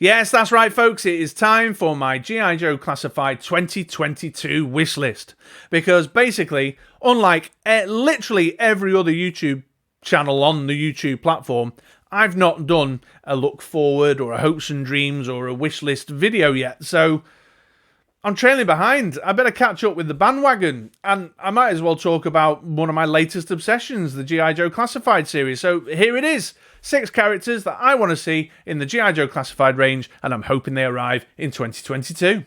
Yes, that's right, folks. It is time for my G.I. Joe Classified 2022 wish list. Because basically, unlike literally every other YouTube channel on the YouTube platform, I've not done a look forward or a hopes and dreams or a wish list video yet. So I'm trailing behind. I better catch up with the bandwagon. And I might as well talk about one of my latest obsessions, the G.I. Joe Classified series. So here it is. 6 characters that I want to see in the G.I. Joe Classified range, and I'm hoping they arrive in 2022.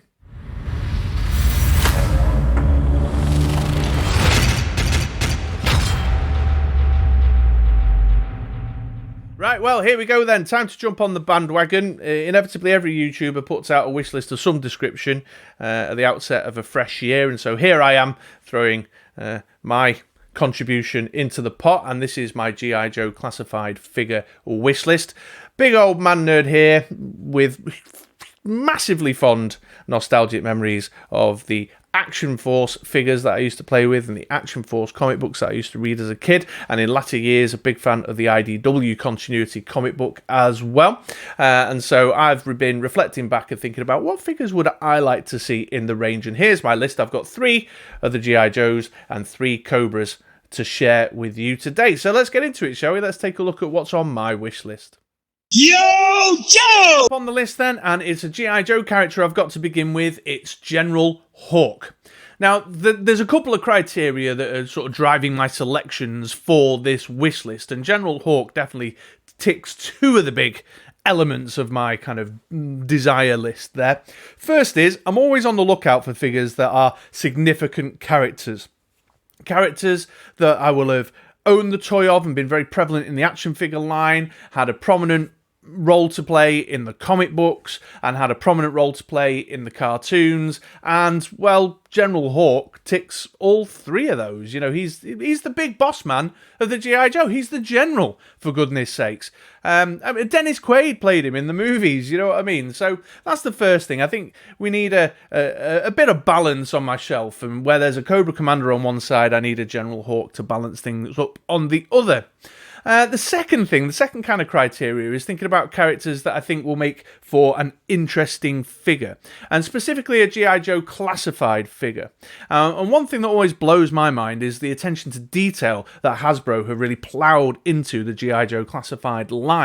Right, well, here we go then. Time to jump on the bandwagon. Inevitably, every YouTuber puts out a wish list of some description at the outset of a fresh year, and so here I am throwing my contribution into the pot, and this is my G.I. Joe Classified figure wish list. Big old man nerd here with massively fond nostalgic memories of the Action Force figures that I used to play with and the Action Force comic books that I used to read as a kid, and in latter years a big fan of the IDW continuity comic book as well. And so I've been reflecting back and thinking about what figures would I like to see in the range, and here's my list. I've got 3 of the G.I. Joes and 3 Cobras to share with you today. So let's get into it, shall we? Let's take a look at what's on my wish list. Yo, Joe! Up on the list then, and it's a G.I. Joe character I've got to begin with. It's General Hawk. Now, there's a couple of criteria that are sort of driving my selections for this wish list, and General Hawk definitely ticks 2 of the big elements of my kind of desire list there. First is, I'm always on the lookout for figures that are significant characters. Characters that I will have owned the toy of and been very prevalent in the action figure line, had a prominent role to play in the comic books, and had a prominent role to play in the cartoons. And, well, General Hawk ticks all 3 of those. You know, he's the big boss man of the G.I. Joe. He's the general, for goodness sakes. I mean, Dennis Quaid played him in the movies, you know what I mean? So that's the first thing. I think we need a bit of balance on my shelf, and where there's a Cobra Commander on one side, I need a General Hawk to balance things up on the other. The second kind of criteria is thinking about characters that I think will make for an interesting figure, and specifically a G.I. Joe Classified figure. And one thing that always blows my mind is the attention to detail that Hasbro have really ploughed into the G.I. Joe Classified line.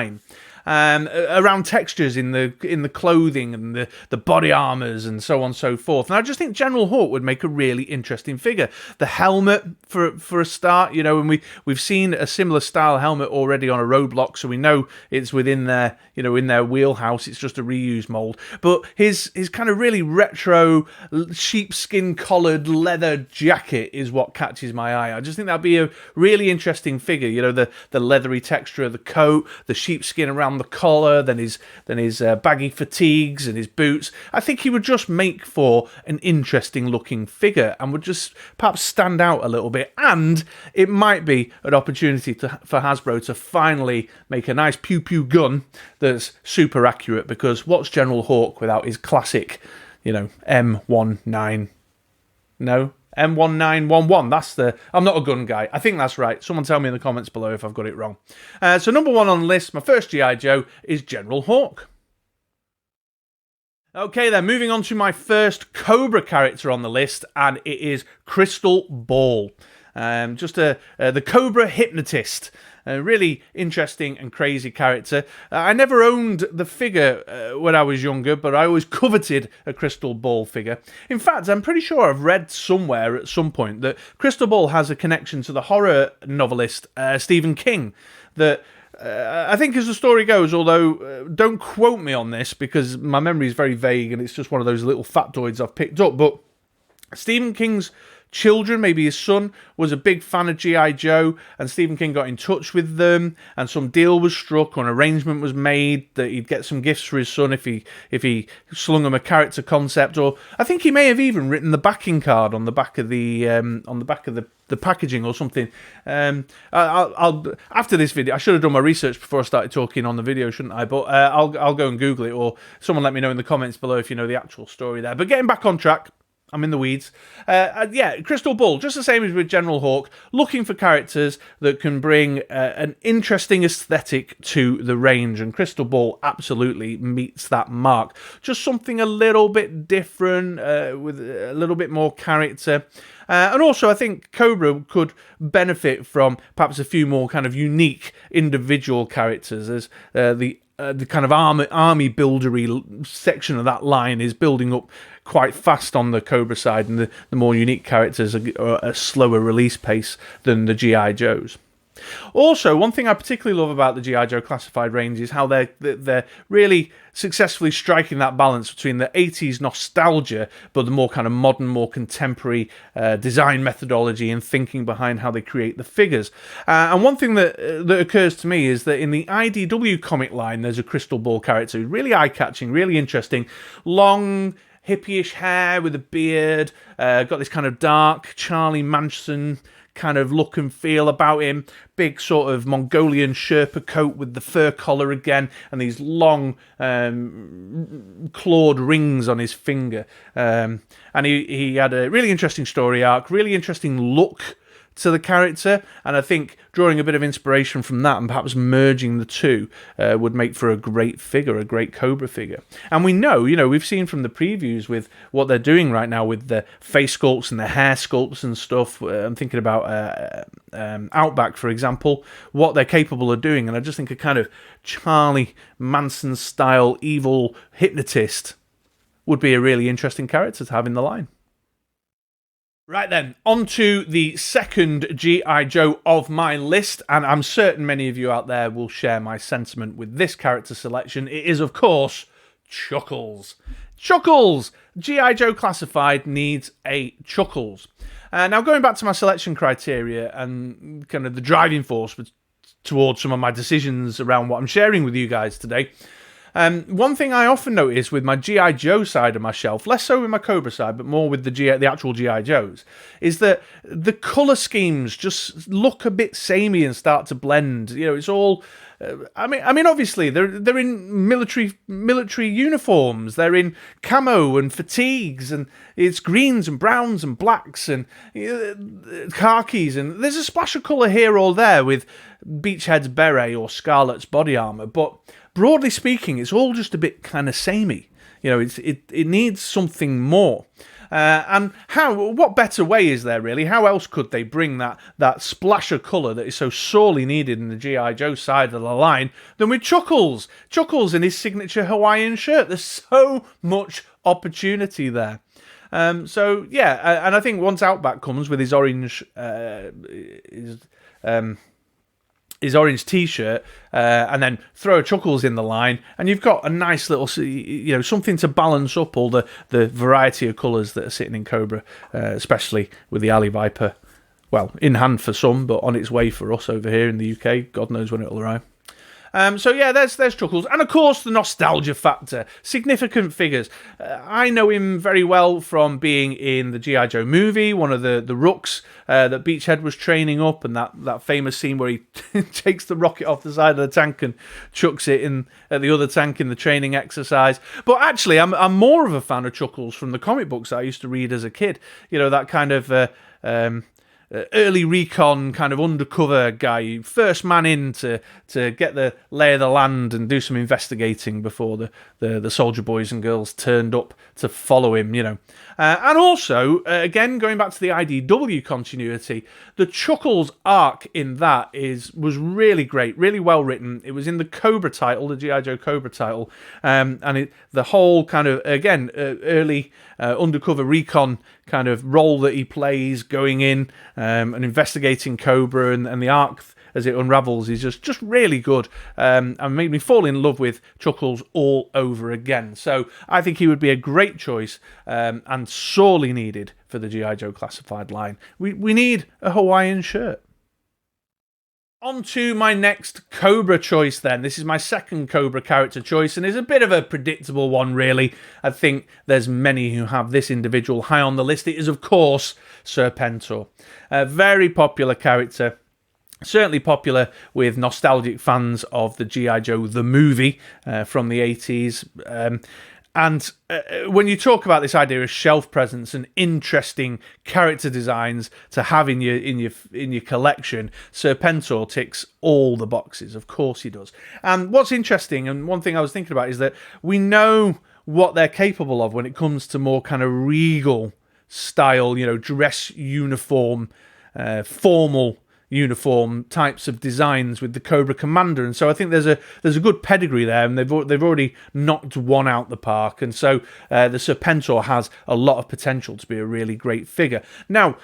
Around textures in the clothing and the body armors and so on and so forth. And I just think General Hawk would make a really interesting figure. The helmet, for a start, you know, and we've seen a similar style helmet already on a Roadblock, so we know it's within their, you know, in their wheelhouse. It's just a reused mold. But his kind of really retro sheepskin collared leather jacket is what catches my eye. I just think that'd be a really interesting figure. You know, the leathery texture of the coat, the sheepskin around the collar, then his baggy fatigues and his boots. I think he would just make for an interesting looking figure and would just perhaps stand out a little bit, and it might be an opportunity for Hasbro to finally make a nice pew pew gun that's super accurate, because what's General Hawk without his classic, you know, M19 M1911. That's the... I'm not a gun guy. I think that's right. Someone tell me in the comments below if I've got it wrong. So number 1 on the list, my first G.I. Joe, is General Hawk. Okay then, moving on to my first Cobra character on the list, and it is Crystal Ball. The Cobra Hypnotist. A really interesting and crazy character. I never owned the figure when I was younger, but I always coveted a Crystal Ball figure. In fact, I'm pretty sure I've read somewhere at some point that Crystal Ball has a connection to the horror novelist Stephen King. That I think, as the story goes, although don't quote me on this because my memory is very vague and it's just one of those little factoids I've picked up, but Stephen King's children, maybe his son, was a big fan of G.I. Joe, and Stephen King got in touch with them, and some deal was struck, or an arrangement was made that he'd get some gifts for his son if he slung him a character concept, or I think he may have even written the backing card on the back of the packaging or something. I'll after this video, I should have done my research before I started talking on the video, shouldn't I? But I'll go and Google it, or someone let me know in the comments below if you know the actual story there. But getting back on track, I'm in the weeds. Yeah, Crystal Bull, just the same as with General Hawk, looking for characters that can bring an interesting aesthetic to the range, and Crystal Bull absolutely meets that mark. Just something a little bit different, with a little bit more character. And also, I think Cobra could benefit from perhaps a few more kind of unique individual characters, as the kind of army buildery section of that line is building up quite fast on the Cobra side, and the more unique characters are a slower release pace than the G.I. Joes. Also, one thing I particularly love about the G.I. Joe classified range is how they're really successfully striking that balance between the 80s nostalgia, but the more kind of modern, more contemporary design methodology and thinking behind how they create the figures. And one thing that occurs to me is that in the IDW comic line, there's a Crystal Ball character who's really eye-catching, really interesting, long, hippie-ish hair with a beard, got this kind of dark Charlie Manson kind of look and feel about him, big sort of Mongolian Sherpa coat with the fur collar again, and these long clawed rings on his finger. And he had a really interesting story arc, really interesting look to the character, and I think drawing a bit of inspiration from that and perhaps merging the two would make for a great figure, a great Cobra figure. And we know, we've seen from the previews with what they're doing right now with the face sculpts and the hair sculpts and stuff. I'm thinking about Outback, for example, what they're capable of doing, and I just think a kind of Charlie Manson style evil hypnotist would be a really interesting character to have in the line. Right then, on to the second G.I. Joe of my list, and I'm certain many of you out there will share my sentiment with this character selection. It is, of course, Chuckles. Chuckles! G.I. Joe Classified needs a Chuckles. Now, going back to my selection criteria and kind of the driving force towards some of my decisions around what I'm sharing with you guys today, one thing I often notice with my G.I. Joe side of my shelf, less so with my Cobra side, but more with the actual G.I. Joes, is that the colour schemes just look a bit samey and start to blend. It's all... I mean, obviously they're in military uniforms. They're in camo and fatigues, and it's greens and browns and blacks and khakis, and there's a splash of colour here or there with Beachhead's beret or Scarlet's body armour, but broadly speaking, it's all just a bit kind of samey. It needs something more. And what better way is there, really? How else could they bring that splash of colour that is so sorely needed in the G.I. Joe side of the line than with Chuckles? Chuckles in his signature Hawaiian shirt. There's so much opportunity there. So, yeah, and I think once Outback comes with his orange... his orange t-shirt, and then throw Chuckles in the line, and you've got a nice little, something to balance up all the variety of colours that are sitting in Cobra, especially with the Alley Viper, well, in hand for some, but on its way for us over here in the UK. God knows when it'll arrive. So yeah, there's Chuckles, and of course the nostalgia factor. Significant figures. I know him very well from being in the G.I. Joe movie, one of the rooks that Beachhead was training up, and that famous scene where he takes the rocket off the side of the tank and chucks it in at the other tank in the training exercise. But actually, I'm more of a fan of Chuckles from the comic books that I used to read as a kid. That kind of early recon kind of undercover guy, first man in to get the lay of the land and do some investigating before the soldier boys and girls turned up to follow him, And also, again, going back to the IDW continuity, the Chuckles arc in that was really great, really well written. It was in the Cobra title, the G.I. Joe Cobra title, and the whole kind of, again, early undercover recon kind of role that he plays, going in and investigating Cobra, and the arc as it unravels is just really good, and made me fall in love with Chuckles all over again. So I think he would be a great choice, and sorely needed for the G.I. Joe Classified line. We need a Hawaiian shirt. On to my next Cobra choice then. This is my second Cobra character choice, and it's a bit of a predictable one, really. I think there's many who have this individual high on the list. It is, of course, Serpentor. A very popular character. Certainly popular with nostalgic fans of the G.I. Joe, the movie, from the 80s. And when you talk about this idea of shelf presence and interesting character designs to have in your collection, Serpentor ticks all the boxes. Of course he does. And what's interesting, and one thing I was thinking about, is that we know what they're capable of when it comes to more kind of regal style, dress uniform, formal uniform types of designs with the Cobra Commander, and so I think there's a good pedigree there, and they've already knocked one out the park, and so the Serpentor has a lot of potential to be a really great figure. Now,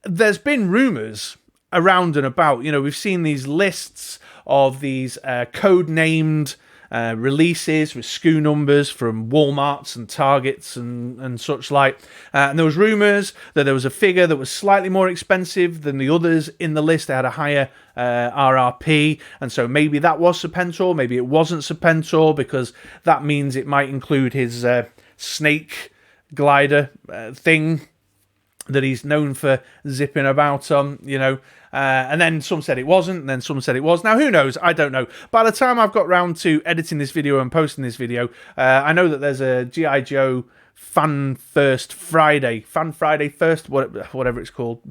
there's been rumours around and about, we've seen these lists of these code-named releases with SKU numbers from Walmarts and Targets and such like. And there was rumours that there was a figure that was slightly more expensive than the others in the list. They had a higher RRP, and so maybe that was Serpentor, maybe it wasn't Serpentor, because that means it might include his snake glider thing that he's known for zipping about on, and then some said it wasn't, and then some said it was. Now, who knows? I don't know. By the time I've got round to editing this video and posting this video, I know that there's a G.I. Joe Fan Friday first, whatever it's called,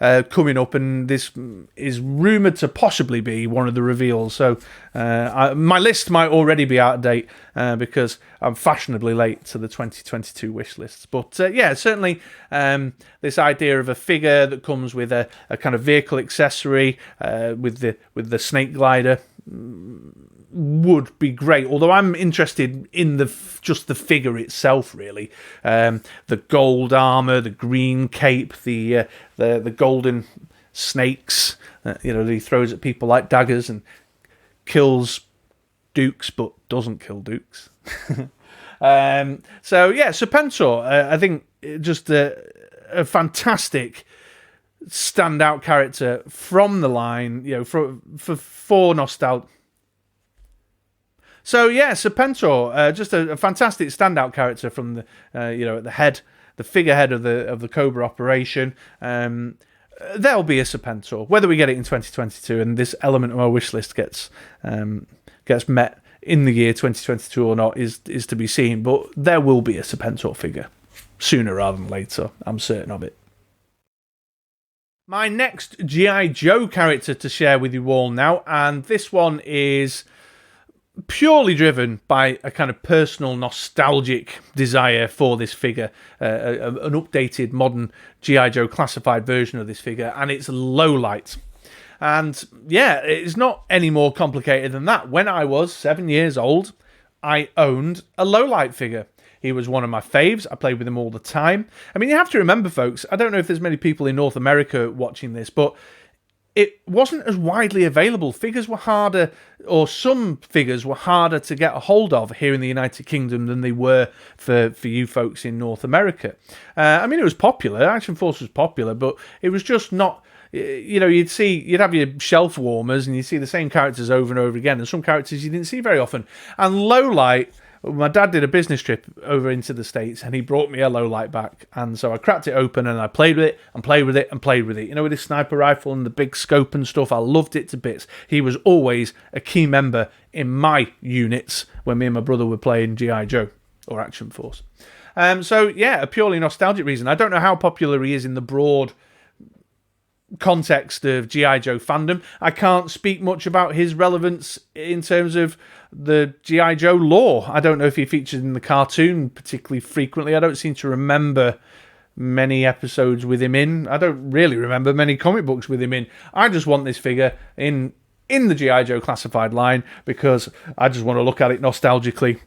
coming up, and this is rumoured to possibly be one of the reveals. So my list might already be out of date because I'm fashionably late to the 2022 wish lists. But yeah, certainly this idea of a figure that comes with a kind of vehicle accessory with the snake glider would be great, although I'm interested in just the figure itself, really. The gold armor, the green cape, the golden snakes that he throws at people like daggers and kills dukes but doesn't kill dukes. So yeah, Serpentor, I think just a fantastic standout character from the line, for nostalgia. So yeah, Serpentor, just a fantastic standout character from the at the head, the figurehead of the Cobra operation. There'll be a Serpentor, whether we get it in 2022 and this element of our wish list gets met in the year 2022 or not is to be seen. But there will be a Serpentor figure sooner rather than later. I'm certain of it. My next G.I. Joe character to share with you all now, and this one is purely driven by a kind of personal nostalgic desire for this figure, an updated modern G.I. Joe classified version of this figure, and it's Lowlight. And yeah, it's not any more complicated than that. When I was 7 years old, I owned a Lowlight figure. He was one of my faves. I played with him all the time. I mean, you have to remember, folks, I don't know if there's many people in North America watching this, but it wasn't as widely available. Figures were harder, or some figures were harder to get a hold of here in the United Kingdom than they were for you folks in North America. I mean, it was popular. Action Force was popular, but it was just not, you'd have your shelf warmers and you'd see the same characters over and over again, and some characters you didn't see very often. And Lowlight, my dad did a business trip over into the States and he brought me a Lowlight back, and so I cracked it open and I played with it and played with it and played with it. With his sniper rifle and the big scope and stuff, I loved it to bits. He was always a key member in my units when me and my brother were playing G.I. Joe or Action Force. So yeah, a purely nostalgic reason. I don't know how popular he is in the broad context of G.I. Joe fandom. I can't speak much about his relevance in terms of the G.I. Joe lore. I don't know if he featured in the cartoon particularly frequently. I don't seem to remember many episodes with him in. I don't really remember many comic books with him in. I just want this figure in the G.I. Joe classified line because I just want to look at it nostalgically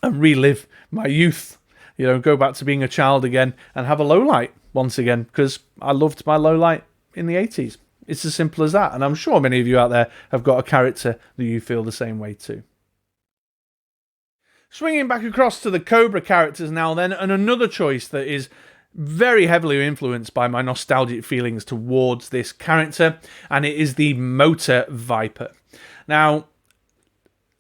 and relive my youth. Go back to being a child again and have a Lowlight once again, because I loved my Lowlight in the 80s. It's as simple as that, and I'm sure many of you out there have got a character that you feel the same way too. Swinging back across to the Cobra characters now then, and another choice that is very heavily influenced by my nostalgic feelings towards this character, and it is the Motor Viper. Now,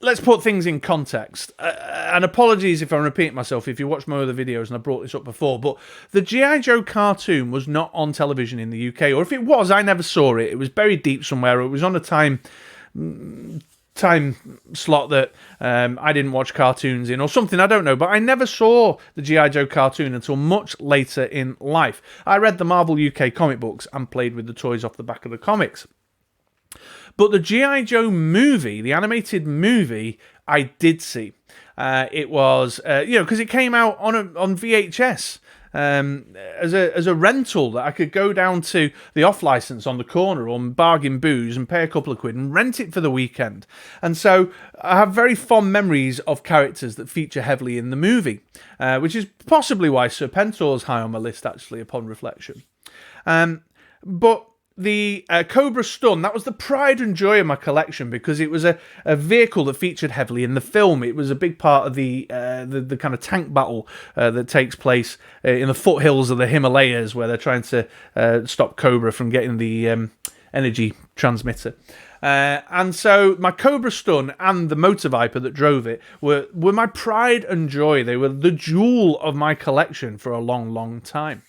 let's put things in context, and apologies if I'm repeating myself if you watch my other videos and I brought this up before, but the G.I. Joe cartoon was not on television in the UK, or if it was, I never saw it. It was buried deep somewhere. It was on a time time slot that I didn't watch cartoons in or something, I don't know, but I never saw the G.I. Joe cartoon until much later in life. I read the Marvel UK comic books and played with the toys off the back of the comics. But the G.I. Joe movie, the animated movie, I did see. It was, because it came out on VHS. As a rental that I could go down to the off license on the corner or bargain booze and pay a couple of quid and rent it for the weekend. And so I have very fond memories of characters that feature heavily in the movie, which is possibly why Serpentor's high on my list, actually, upon reflection. But the Cobra Stun, that was the pride and joy of my collection because it was a vehicle that featured heavily in the film. It was a big part of the kind of tank battle that takes place in the foothills of the Himalayas where they're trying to stop Cobra from getting the energy transmitter. And so my Cobra Stun and the Motor Viper that drove it were my pride and joy. They were the jewel of my collection for a long, long time.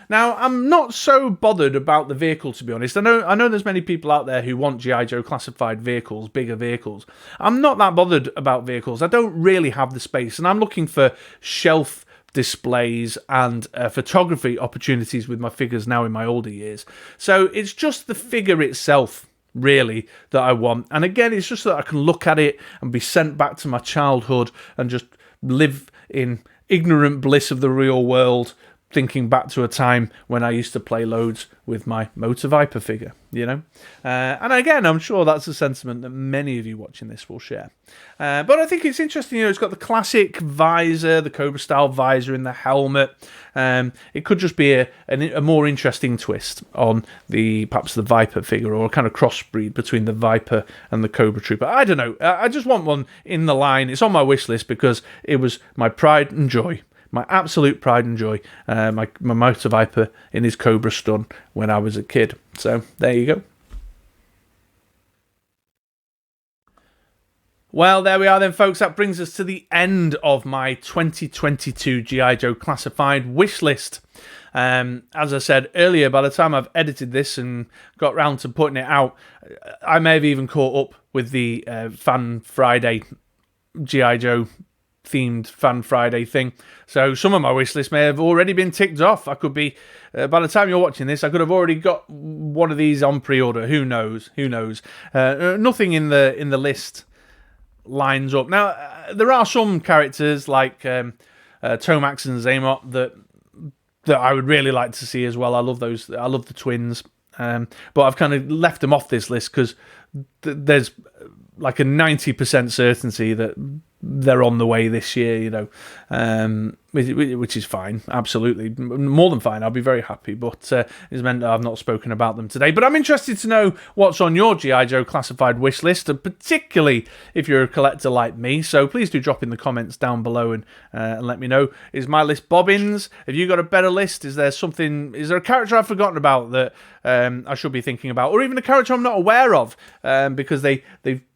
Now, I'm not so bothered about the vehicle, to be honest. I know there's many people out there who want G.I. Joe classified vehicles, bigger vehicles. I'm not that bothered about vehicles. I don't really have the space, and I'm looking for shelf displays and photography opportunities with my figures now in my older years. So it's just the figure itself, really, that I want. And again, it's just that I can look at it and be sent back to my childhood and just live in ignorant bliss of the real world, thinking back to a time when I used to play loads with my Motor Viper figure, And again, I'm sure that's a sentiment that many of you watching this will share. But I think it's interesting, it's got the classic visor, the Cobra-style visor in the helmet. It could just be a more interesting twist on perhaps the Viper figure, or a kind of crossbreed between the Viper and the Cobra Trooper. I don't know. I just want one in the line. It's on my wish list because it was my pride and joy. My absolute pride and joy, my Motor Viper in his Cobra Stun when I was a kid. So, there you go. Well, there we are then, folks. That brings us to the end of my 2022 G.I. Joe Classified wish list. As I said earlier, by the time I've edited this and got round to putting it out, I may have even caught up with the Fan Friday G.I. Joe themed Fan Friday thing. So some of my wish list may have already been ticked off. I could be, by the time you're watching this, I could have already got one of these on pre-order. Who knows? Nothing in the list lines up. Now, there are some characters like Tomax and Zaymot that I would really like to see as well. I love those. I love the twins. But I've kind of left them off this list because there's like a 90% certainty that they're on the way this year, which is fine, absolutely, more than fine. I'll be very happy, but it's meant that I've not spoken about them today. But I'm interested to know what's on your G.I. Joe classified wish list, and particularly if you're a collector like me. So please do drop in the comments down below and let me know. Is my list bobbins? Have you got a better list? Is there a character I've forgotten about that I should be thinking about, or even a character I'm not aware of because they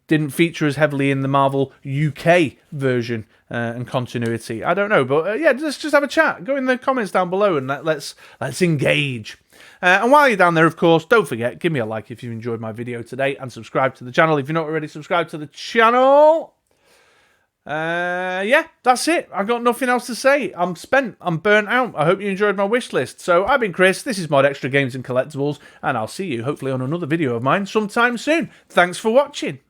didn't feature as heavily in the Marvel UK version and continuity? I don't know, but let's just have a chat. Go in the comments down below and let's engage. And while you're down there, of course, don't forget, give me a like if you enjoyed my video today, and subscribe to the channel if you're not already subscribed to the channel. That's it. I've got nothing else to say. I'm spent. I'm burnt out. I hope you enjoyed my wish list. So I've been Chris. This is Mod Extra Games and Collectibles, and I'll see you hopefully on another video of mine sometime soon. Thanks for watching.